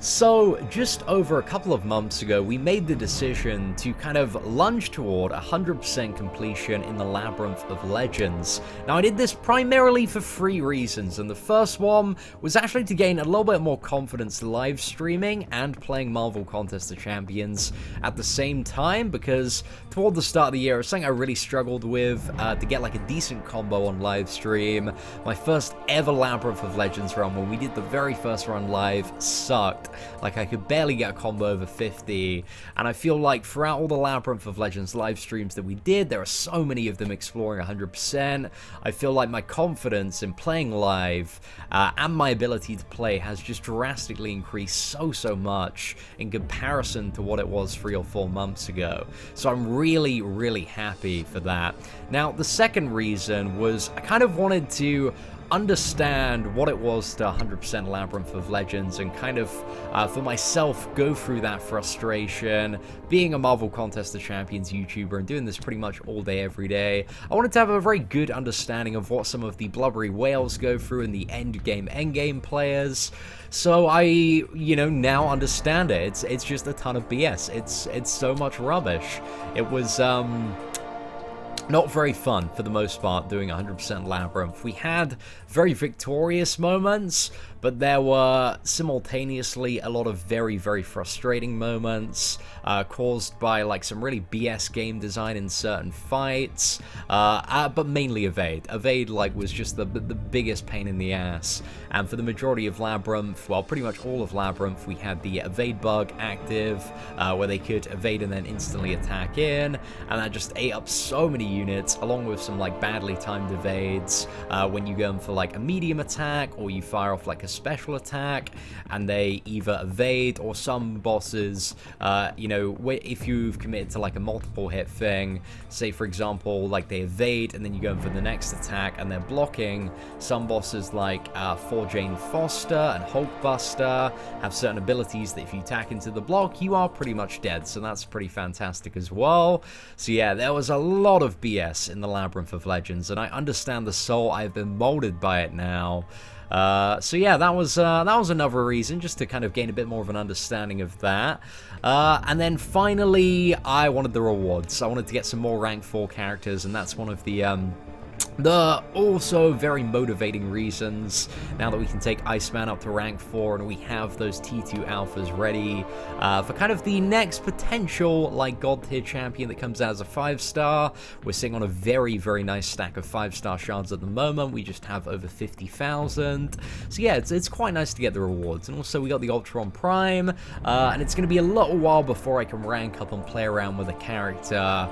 So, just over a couple of months ago, we made the decision to kind of lunge toward 100% completion in the Labyrinth of Legends. Now, I did this primarily for 3 reasons, and the first one was actually to gain a little bit more confidence live streaming and playing Marvel Contest of Champions at the same time, because toward the start of the year, it was something I really struggled with to get like a decent combo on live stream. My first ever Labyrinth of Legends run, when we did the very first run live, sucked. Like, I could barely get a combo over 50, and I feel like throughout all the Labyrinth of Legends live streams that we did, there are so many of them exploring 100%. I feel like my confidence in playing live and my ability to play has just drastically increased so much in comparison to what it was 3 or 4 months ago. So I'm really happy for that. Now, the second reason was I kind of wanted to understand what it was to 100% Labyrinth of Legends and kind of, for myself, go through that frustration. Being a Marvel Contest of Champions YouTuber and doing this pretty much all day, every day, I wanted to have a very good understanding of what some of the blubbery whales go through and the endgame players. So I, now understand it. It's just a ton of BS. It's so much rubbish. It was, not very fun, for the most part, doing 100% Labyrinth. We had very victorious moments, but there were simultaneously a lot of very frustrating moments, caused by like some really BS game design in certain fights, but mainly Evade. Evade was just the biggest pain in the ass. And for the majority of Labyrinth, well, pretty much all of Labyrinth, we had the Evade bug active, where they could evade and then instantly attack in, and that just ate up so many units, along with some badly timed evades, when you go in for a medium attack, or you fire off a special attack, and they either evade, or some bosses, if you've committed to a multiple hit thing, say for example, they evade, and then you go in for the next attack, and they're blocking, some bosses like Jane Foster and Hulkbuster have certain abilities that if you attack into the block, you are pretty much dead, so that's pretty fantastic as well. So yeah, there was a lot of BS in the Labyrinth of Legends, and I understand the soul. I've been molded by it now. So yeah, that was another reason, just to kind of gain a bit more of an understanding of that. And then finally, I wanted the rewards. I wanted to get some more rank 4 characters, and that's one of the also very motivating reasons, now that we can take Iceman up to rank 4 and we have those T2 alphas ready for kind of the next potential god tier champion that comes out as a 5-star. We're sitting on a very nice stack of 5-star shards at the moment. We just have over 50,000. So yeah, it's quite nice to get the rewards. And also we got the Ultron Prime, and it's going to be a little while before I can rank up and play around with a character,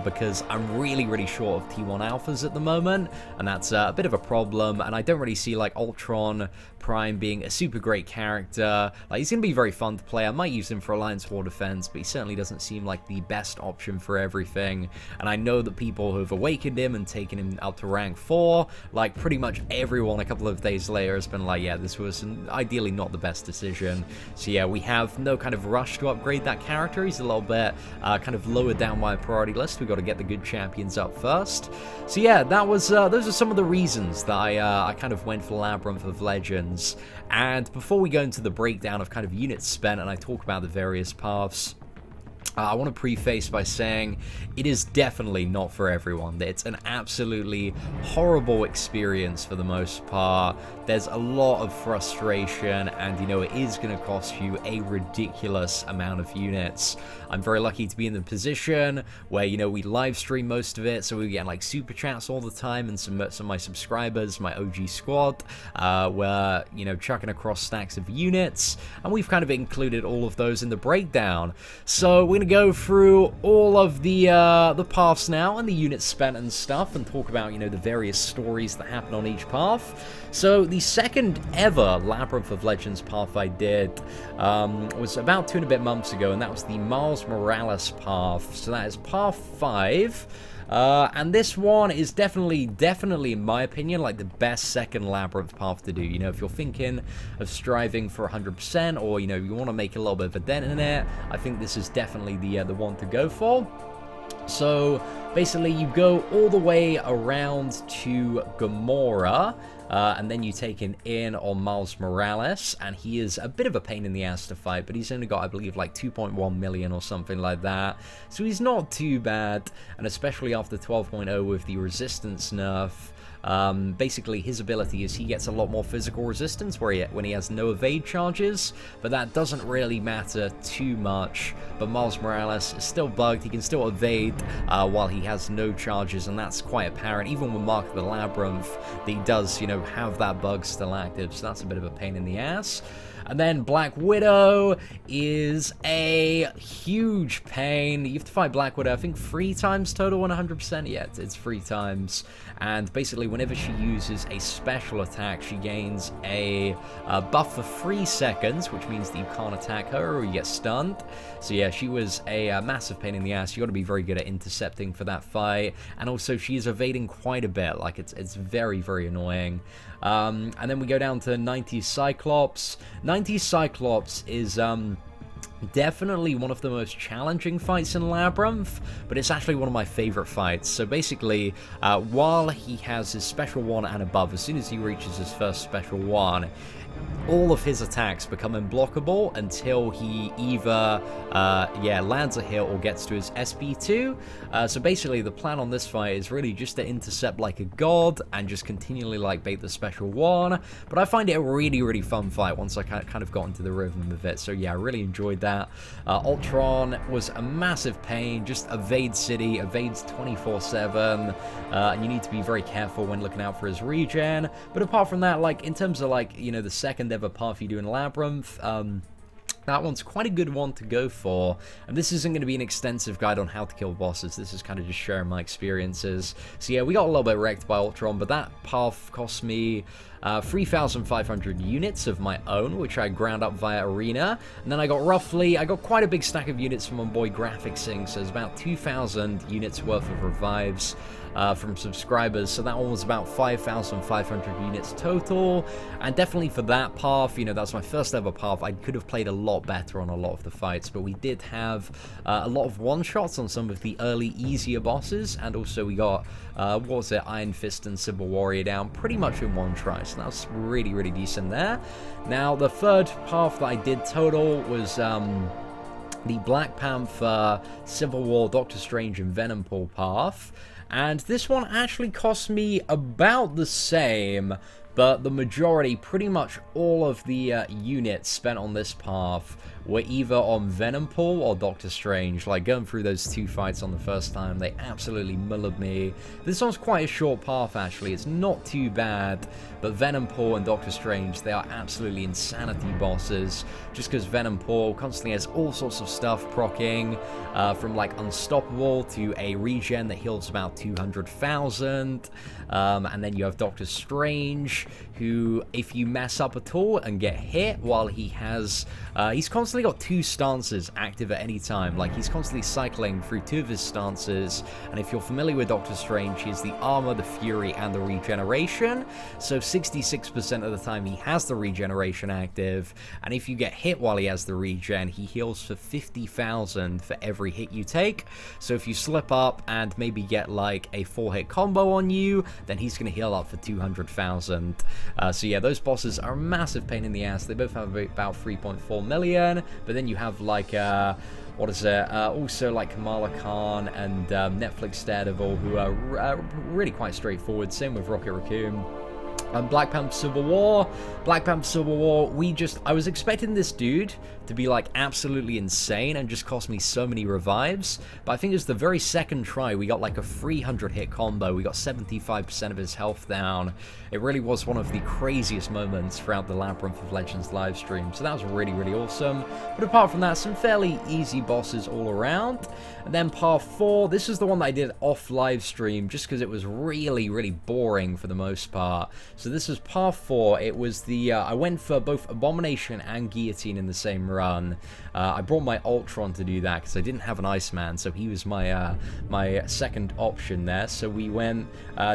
because I'm really short of T1 alphas at the moment, and that's a bit of a problem, and I don't really see Ultron Prime being a super great character. He's gonna be very fun to play. I might use him for Alliance War Defense, but he certainly doesn't seem like the best option for everything, and I know that people who have awakened him and taken him up to rank 4, pretty much everyone a couple of days later has been yeah, this was ideally not the best decision. So yeah, we have no kind of rush to upgrade that character. He's a little bit kind of lower down my priority list. We've got to get the good champions up first. So yeah, that was those are some of the reasons that I kind of went for Labyrinth of Legends. And before we go into the breakdown of kind of units spent and I talk about the various paths, I want to preface by saying it is definitely not for everyone. It's an absolutely horrible experience for the most part. There's a lot of frustration, and it is going to cost you a ridiculous amount of units. I'm very lucky to be in the position where we live stream most of it, so we get super chats all the time, and some of my subscribers, my OG squad, were chucking across stacks of units, and we've kind of included all of those in the breakdown. So we're gonna go through all of the paths now and the units spent and stuff, and talk about the various stories that happen on each path. So the second ever Labyrinth of Legends path I did was about 2 and a bit months ago, and that was the Miles Morales path. So that is path 5. And this one is definitely, in my opinion, the best second Labyrinth path to do. If you're thinking of striving for 100%, or, you want to make a little bit of a dent in it, I think this is definitely the one to go for. So basically you go all the way around to Gamora, and then you take an in on Miles Morales, and he is a bit of a pain in the ass to fight, but he's only got, I believe, like 2.1 million or something like that, so he's not too bad, and especially after 12.0 with the resistance nerf. Basically, his ability is he gets a lot more physical resistance when he has no evade charges, but that doesn't really matter too much. But Miles Morales is still bugged. He can still evade while he has no charges, and that's quite apparent. Even with Mark of the Labyrinth, that he does, you know, have that bug still active, so that's a bit of a pain in the ass. And then Black Widow is a huge pain. You have to fight Black Widow, I think 3 times total, 100%. Yeah, it's 3 times. And basically, whenever she uses a special attack, she gains a buff for 3 seconds, which means that you can't attack her or you get stunned. So yeah, she was a massive pain in the ass. You got to be very good at intercepting for that fight. And also, she is evading quite a bit. Like, it's very, very annoying. And then we go down to 90s Cyclops. 90s Cyclops is definitely one of the most challenging fights in Labyrinth, but it's actually one of my favorite fights. So basically, while he has his special 1 and above, as soon as he reaches his first special 1, all of his attacks become unblockable until he either lands a hit or gets to his SP2. So basically the plan on this fight is really just to intercept like a god and just continually like bait the special 1. But I find it a really, really fun fight once I kind of got into the rhythm of it. So yeah, I really enjoyed that. Ultron was a massive pain. Just evade city, evades 24/7, and you need to be very careful when looking out for his regen. But apart from that, like in terms of like, you know, the second ever path you do in Labyrinth, that one's quite a good one to go for, and this isn't going to be an extensive guide on how to kill bosses. This is kind of just sharing my experiences. So yeah, we got a little bit wrecked by Ultron, but that path cost me 3,500 units of my own, which I ground up via Arena, and then I got quite a big stack of units from my boy Graphicsing, so it's about 2,000 units worth of revives from subscribers, so that one was about 5,500 units total. And definitely for that path, you know, that's my first ever path. I could have played a lot better on a lot of the fights, but we did have a lot of one-shots on some of the early easier bosses, and also we got what was it, Iron Fist and Civil Warrior down pretty much in one try, so that was really, really decent there. Now the third path that I did total was the Black Panther, Civil War, Doctor Strange, and Venom pool path. And this one actually cost me about the same, but the majority, pretty much all of the units spent on this path were either on Venom pool or Doctor Strange. Like, going through those 2 fights on the first time, they absolutely mullered me. This one's quite a short path, actually. It's not too bad, but Venom pool and Doctor Strange, they are absolutely insanity bosses, just because Venom pool constantly has all sorts of stuff proccing, from like Unstoppable to a regen that heals about 200,000, and then you have Doctor Strange, who, if you mess up at all and get hit while he has, he's constantly got 2 stances active at any time. Like, he's constantly cycling through 2 of his stances, and if you're familiar with Doctor Strange, he has the armor, the fury, and the regeneration. So 66% of the time he has the regeneration active, and if you get hit while he has the regen, he heals for 50,000 for every hit you take. So if you slip up and maybe get like a 4-hit combo on you, then he's going to heal up for 200,000. So yeah, those bosses are a massive pain in the ass. They both have about 3.4 million, but then you have like what is it, also like Kamala Khan and Netflix Daredevil, who are really quite straightforward. Same with Rocket Raccoon. Black Panther Civil War, I was expecting this dude to be like absolutely insane and just cost me so many revives, but I think it was the very second try we got like a 300 hit combo. We got 75% of his health down. It really was one of the craziest moments throughout the Labyrinth of Legends live stream, so that was really, really awesome. But apart from that, some fairly easy bosses all around. And then path 4, this is the one that I did off live stream just because it was really, really boring for the most part. So So this was Path 4. It was the, I went for both Abomination and Guillotine in the same run. I brought my Ultron to do that because I didn't have an Iceman, so he was my my second option there. So we went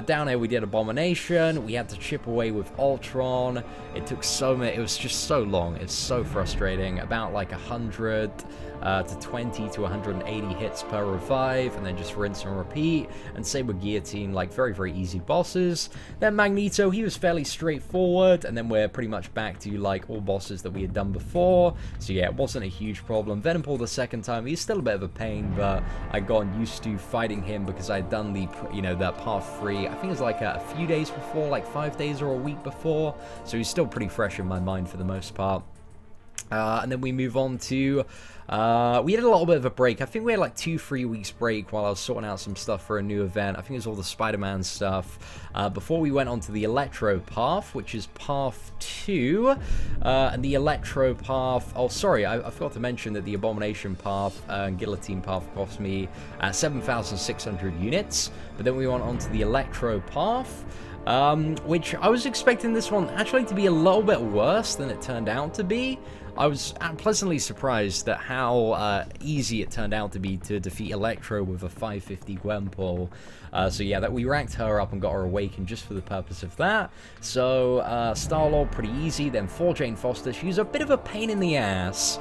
down here, we did Abomination, we had to chip away with Ultron. It took so many, it was just so long, it's so frustrating, about like 100 to 20 to 180 hits per revive, and then just rinse and repeat. And same with Guillotine, like very, very easy bosses. Then Magneto, he was fairly straightforward, and then we're pretty much back to like all bosses that we had done before. So yeah, it wasn't a huge problem. Venom the second time, he's still a bit of a pain, but I got used to fighting him because I'd done the, you know, that Path 3, I think it was like a few days before, like 5 days or a week before. So he's still pretty fresh in my mind for the most part. And then we move on to, we had a little bit of a break. I think we had like 2-3 weeks break while I was sorting out some stuff for a new event. I think it was all the Spider-Man stuff. Before we went on to the Electro Path, which is Path 2. And the Electro Path, oh sorry, I forgot to mention that the Abomination Path and Guillotine Path cost me 7,600 units. But then we went on to the Electro Path. Which I was expecting this one actually to be a little bit worse than it turned out to be. I was pleasantly surprised at how easy it turned out to be to defeat Electro with a 550 Gwenpool. So yeah, that we ranked her up and got her awakened just for the purpose of that. So Star-Lord, pretty easy. Then for Jane Foster, she's a bit of a pain in the ass,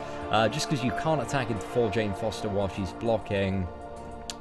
just because you can't attack into for Jane Foster while she's blocking.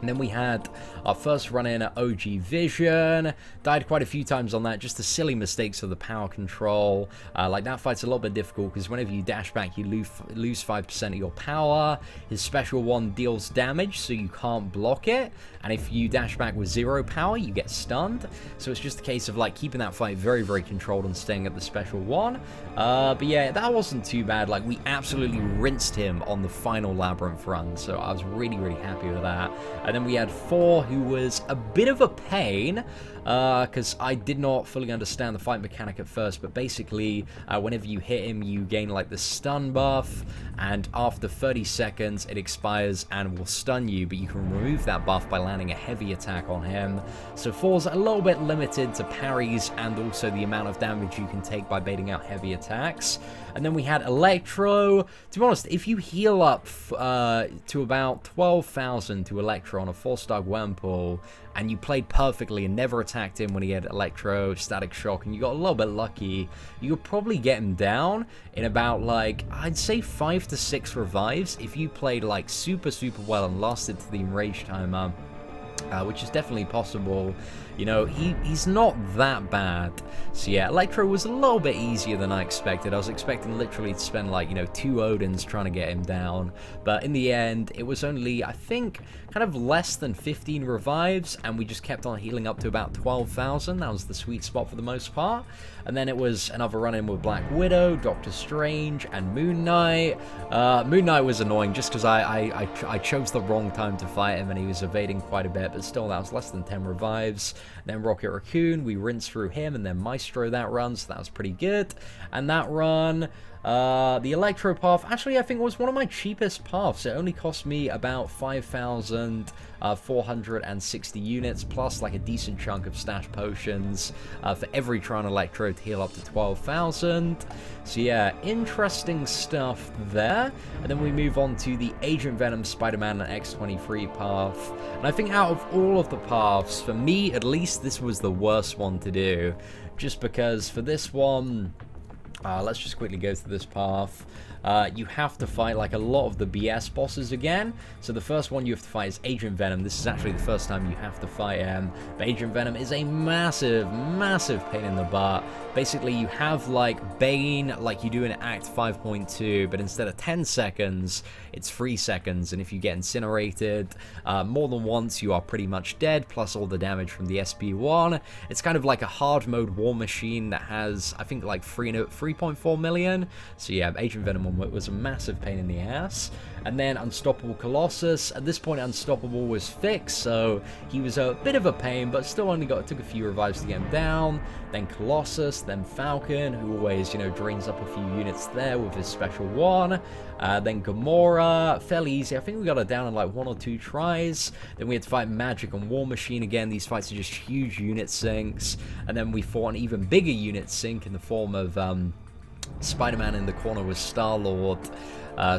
And then we had our first run-in at OG Vision. Died quite a few times on that, just the silly mistakes of the power control. Like, that fight's a little bit difficult, because whenever you dash back, you lose 5% of your power. His special one deals damage, so you can't block it. And if you dash back with 0 power, you get stunned. So it's just a case of, like, keeping that fight very, very controlled and staying at the special one. But yeah, that wasn't too bad. Like, we absolutely rinsed him on the final Labyrinth run, so I was really, really happy with that. And then we had 4, who was a bit of a pain, because I did not fully understand the fight mechanic at first, but basically, whenever you hit him, you gain, like, the stun buff, and after 30 seconds, it expires and will stun you, but you can remove that buff by landing a heavy attack on him. So 4's a little bit limited to parries, and also the amount of damage you can take by baiting out heavy attacks. And then we had Electro. To be honest, if you heal up to about 12,000 to Electro on a 4-star Gwenpool, and you played perfectly and never attacked him when he had Electro, Static Shock, and you got a little bit lucky, you could probably get him down in about, like, I'd say 5 to 6 revives if you played, like, super, super well and lasted to the enrage timer, which is definitely possible. You know, he's not that bad. So yeah, Electro was a little bit easier than I expected. I was expecting literally to spend, like, you know, 2 Odins trying to get him down. But in the end, it was only, I think, kind of less than 15 revives, and we just kept on healing up to about 12,000. That was the sweet spot for the most part. And then it was another run-in with Black Widow, Doctor Strange, and Moon Knight. Moon Knight was annoying just because I chose the wrong time to fight him, and he was evading quite a bit, but still, that was less than 10 revives. Then Rocket Raccoon, we rinsed through him, and then Maestro that run, so that was pretty good. And that run, the Electro Path, actually I think was one of my cheapest paths. It only cost me about 5,460 units, plus like a decent chunk of stash potions for every Tron Electro to heal up to 12,000. So yeah, interesting stuff there. And then we move on to the Agent Venom, Spider-Man, and X-23 path. And I think out of all of the paths, for me at least, this was the worst one to do. Just because for this one, let's just quickly go through this path. You have to fight like a lot of the BS bosses again. So the first one you have to fight is Agent Venom. This is actually the first time you have to fight him. But Agent Venom is a massive, massive pain in the butt. Basically, you have like Bane like you do in Act 5.2, but instead of 10 seconds, it's 3 seconds. And if you get incinerated more than once, you are pretty much dead, plus all the damage from the SP1. It's kind of like a hard mode war machine that has, I think, like 3.4 million. So yeah, Agent Venom will problem. It was a massive pain in the ass. And then Unstoppable Colossus. At this point, Unstoppable was fixed, so he was a bit of a pain, but still only took a few revives to get him down. Then Colossus, then Falcon, who always, drains up a few units there with his special one. Then Gamora, fairly easy. I think we got her down in like 1 or 2 tries. Then we had to fight Magic and War Machine again. These fights are just huge unit sinks. And then we fought an even bigger unit sink in the form of Spider-Man in the corner with Star-Lord.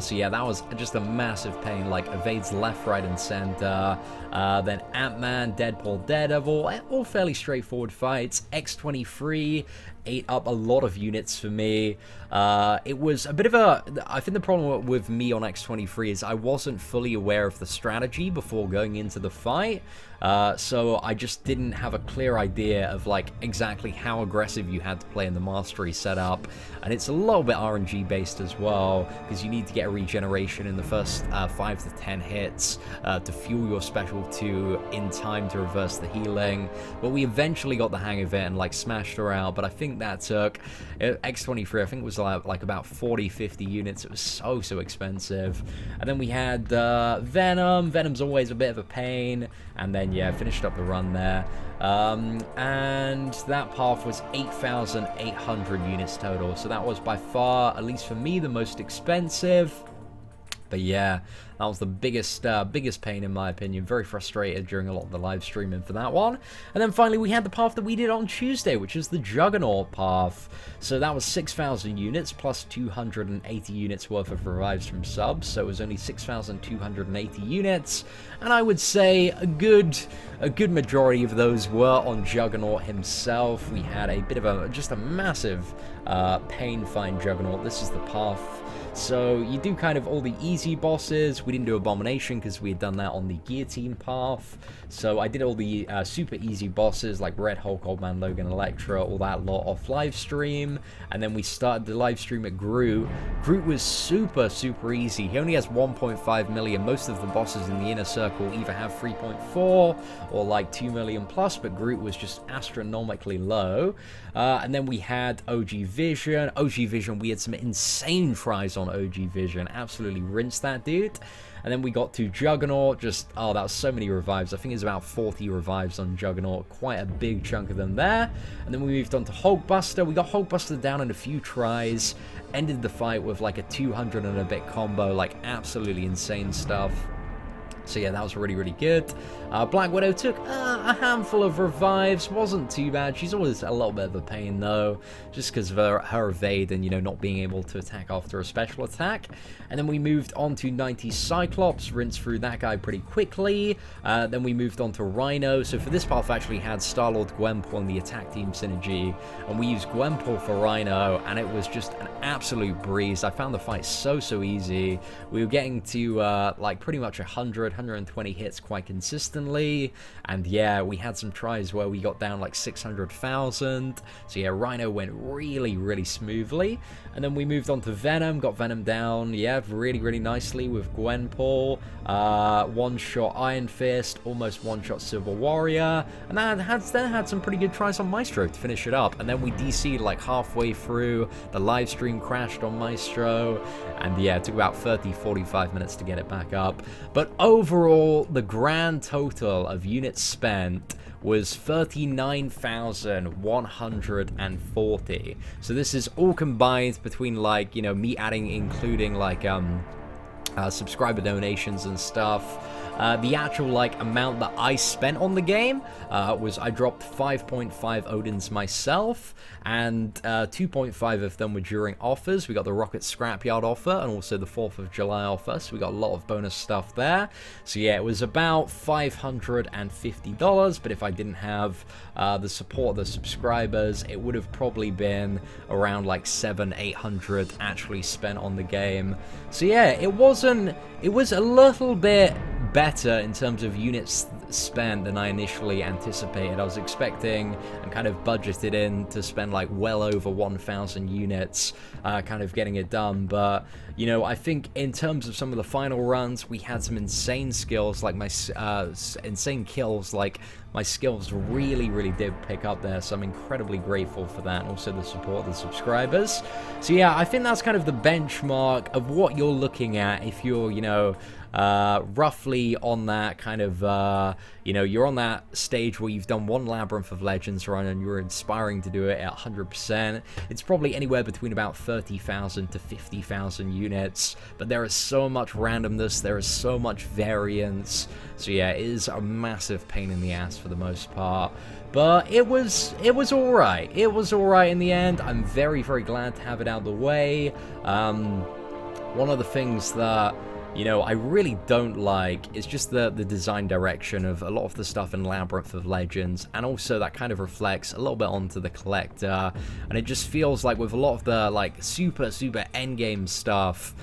So yeah, that was just a massive pain, like evades left, right, and center. Then Ant-Man, Deadpool, Daredevil, all fairly straightforward fights. X-23 ate up a lot of units for me. It was a bit of a... I think the problem with me on X-23 is I wasn't fully aware of the strategy before going into the fight. So I just didn't have a clear idea of like exactly how aggressive you had to play in the mastery setup, and it's a little bit RNG based as well, because you need to get a regeneration in the first 5 to 10 hits to fuel your special 2 in time to reverse the healing. But we eventually got the hang of it and like smashed her out, but I think that took X-23, I think it was like about 40-50 units. It was so expensive. And then we had Venom. Venom's always a bit of a pain. And then yeah, finished up the run there. And that path was 8,800 units total. So that was by far, at least for me, the most expensive. But yeah, that was the biggest pain in my opinion. Very frustrated during a lot of the live streaming for that one. And then finally we had the path that we did on Tuesday, which is the Juggernaut Path. So that was 6,000 units plus 280 units worth of revives from subs. So it was only 6,280 units. And I would say a good majority of those were on Juggernaut himself. We had a bit of just a massive pain find Juggernaut. This is the path. So you do kind of all the easy bosses. We didn't do Abomination because we had done that on the Guillotine path. So I did all the super easy bosses like Red Hulk, Old Man Logan, Elektra, all that lot off live stream. And then we started the live stream at Groot. Groot was super easy. He only has 1.5 million. Most of the bosses in the inner circle either have 3.4 or like 2 million plus, but Groot was just astronomically low. And then we had OG Vision. OG Vision, we had some insane tries on OG Vision. Absolutely rinsed that dude. And then we got to Juggernaut. Just, oh, that was so many revives. I think it's about 40 revives on Juggernaut. Quite a big chunk of them there. And then we moved on to Hulkbuster. We got Hulkbuster down in a few tries. Ended the fight with like a 200 and a bit combo. Like absolutely insane stuff. So yeah, that was really good. Black Widow took a handful of revives, wasn't too bad. She's always a little bit of a pain though, just because of her evade and, not being able to attack after a special attack. And then we moved on to 90 Cyclops, rinsed through that guy pretty quickly. Then we moved on to Rhino. So for this path, I actually had Star-Lord, Gwenpool, and the attack team synergy, and we used Gwenpool for Rhino, and it was just an absolute breeze. I found the fight so easy. We were getting to like pretty much 120 hits quite consistently, and yeah, we had some tries where we got down like 600,000. So yeah, Rhino went really smoothly. And then we moved on to Venom, got Venom down, yeah, really nicely with Gwenpool. One-shot Iron Fist, almost one-shot Silver Warrior, and then had some pretty good tries on Maestro to finish it up. And then we DC'd like halfway through, the live stream crashed on Maestro, and yeah, it took about 30-45 minutes to get it back up. But overall, the grand total of units spent was 39,140. So this is all combined between like, me including like subscriber donations and stuff. The actual like amount that I spent on the game was I dropped 5.5 Odins myself, and 2.5 of them were during offers. We got the Rocket Scrapyard offer and also the 4th of July offer, so we got a lot of bonus stuff there. So yeah, it was about $550, but if I didn't have the support of the subscribers, it would have probably been around like 700-800 actually spent on the game. So yeah, it was a little bit better in terms of units spent than I initially anticipated. I was expecting and kind of budgeted in to spend like well over 1,000 units kind of getting it done, but you know, I think in terms of some of the final runs, we had some insane skills, like insane kills, like my skills really did pick up there, so I'm incredibly grateful for that, and also the support of the subscribers. So yeah, I think that's kind of the benchmark of what you're looking at if you're, you know, roughly on that kind of, you know, you're on that stage where you've done one Labyrinth of Legends run and you're inspiring to do it at 100%. It's probably anywhere between about 30,000 to 50,000 units, but there is so much randomness, there is so much variance, so yeah, it is a massive pain in the ass for the most part. But it was alright. It was alright in the end. I'm very glad to have it out of the way. One of the things that, you know, I really don't like is just the design direction of a lot of the stuff in Labyrinth of Legends, and also that kind of reflects a little bit onto the Collector, and it just feels like with a lot of the, like, super endgame stuff,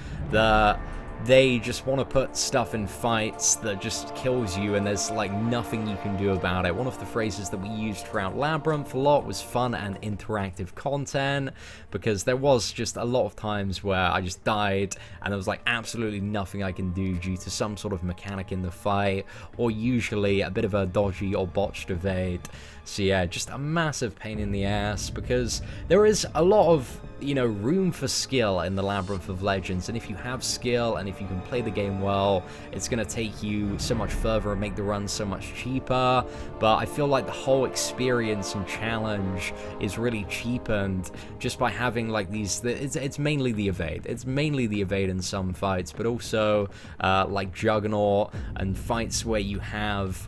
they just want to put stuff in fights that just kills you, and there's like nothing you can do about it. One of the phrases that we used throughout Labyrinth a lot was fun and interactive content, because there was just a lot of times where I just died and there was like absolutely nothing I can do due to some sort of mechanic in the fight, or usually a bit of a dodgy or botched evade. So yeah, just a massive pain in the ass, because there is a lot of, you know, room for skill in the Labyrinth of Legends, and if you have skill and if you can play the game well, it's going to take you so much further and make the run so much cheaper. But I feel like the whole experience and challenge is really cheapened just by having like these, it's mainly the evade. It's mainly the evade in some fights, but also like Juggernaut and fights where you have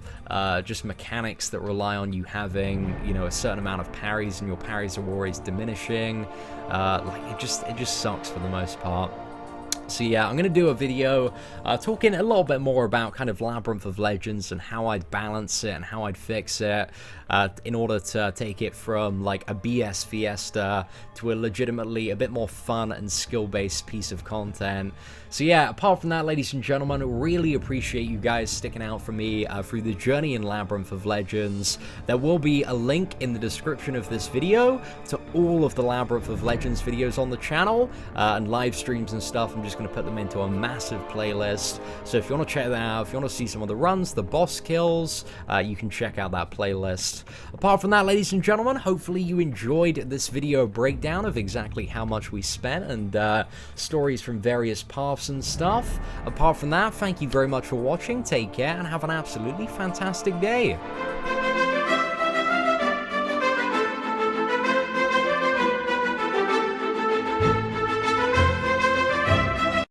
just mechanics that rely on you having, you know, a certain amount of parries, and your parries are always diminishing. Like it just sucks for the most part. So yeah, I'm going to do a video talking a little bit more about kind of Labyrinth of Legends and how I'd balance it and how I'd fix it in order to take it from like a BS Fiesta to a legitimately a bit more fun and skill-based piece of content. So yeah, apart from that, ladies and gentlemen, really appreciate you guys sticking out for me through the journey in Labyrinth of Legends. There will be a link in the description of this video to all of the Labyrinth of Legends videos on the channel and live streams and stuff. I'm just going to put them into a massive playlist. So if you want to check that out, if you want to see some of the runs, the boss kills, you can check out that playlist. Apart from that, ladies and gentlemen, hopefully you enjoyed this video breakdown of exactly how much we spent and stories from various paths and stuff. Apart from that, thank you very much for watching, take care, and have an absolutely fantastic day.